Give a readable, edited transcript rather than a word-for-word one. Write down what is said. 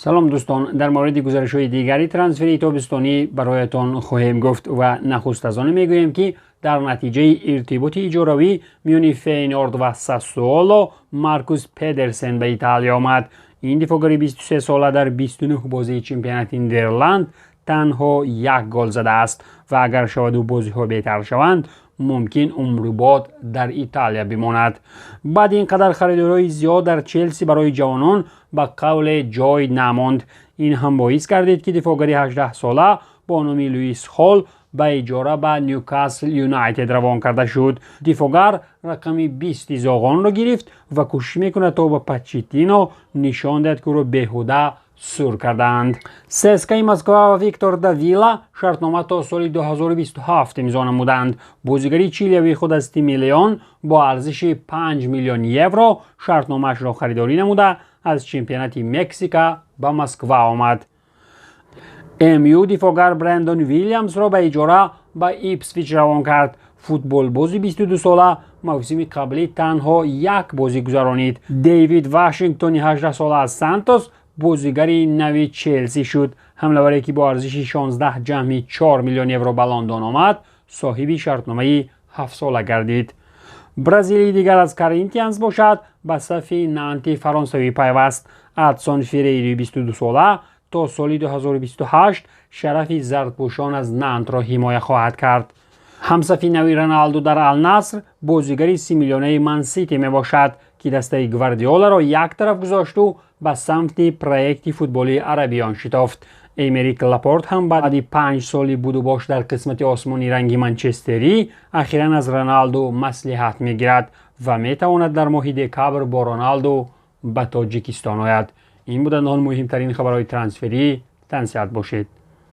سلام دوستان، در مورد گزارش‌های دیگری ترانسفری تابستانی برایتان خواهیم گفت و نخست از آن میگوییم که در نتیجه ارتباط اجاروی میان فینورد و ساسولو مارکوس پدرسن به ایتالیا آمد. این دفاعگر 23 ساله در 29 بازی چمپیونات نیدرلند تنها یک گل زده است و اگر شود و بازی‌ها بهتر شوند ممکن عمر بعد در ایتالیا بماند. بعد اینقدر خریدارهای زیاد در چلسی برای جوانان به قول جای نماند. این هم باعث گردید که دفاعگر 18 ساله با نام لوئیس هال به اجاره به نیوکاسل یونایتد روان کرده شد. دفاعگر رقم 20 زاغان را گرفت و کوشش میکند تا به پوچتینو نشان دهد که او را بیهوده سور کردند. سسکای مسکو و ویکتور داویلا شرطنامه تا سال 2027 امضا نمودند. بازیگری چیلیوی خود از تیم لیون با ارزش 5 میلیون یورو شرطنامه‌اش را خریداری نموده از چمپیونات مکزیکا به مسکو آمد. امیو دفاعگر برندون ویلیامز را به اجاره به ایپسویچ روان کرد. فوتبال بازی 22 ساله موسم قبلی تنها یک بازی گذرانید. دیوید واشنگتن 18 ساله از سانتوس بازیگری نوی چلسی شد. حمله‌وری که با ارزش 16.4 میلیون یورو به لندن آمد صاحب شرطنامه 7 ساله گردید. برزیلی دیگر از کارینتیانز باشد به صف نانتی فرانسوی پیوست. ادسون فریری 22 ساله تا سال 2028 شرف زردپوشان از نانت را حمایت خواهد کرد. همصف نوی رونالدو در النصر بازیگری 30 میلیونی من سیتی می باشد که دسته گواردیولا را یک طرف گذاشت و به سمت پروژه فوتبالی عربیان شتافت. ایمریک لاپورت هم بعد 5 سالی بود و باش در قسمت آسمانی رنگی منچستری اخیراً از رونالدو مصلحت میگیرد و میتواند در ماه دکامبر با رونالدو به تاجیکستان آید. این بودند آن مهمترین خبرهای ترانسفری. تنسیت باشید.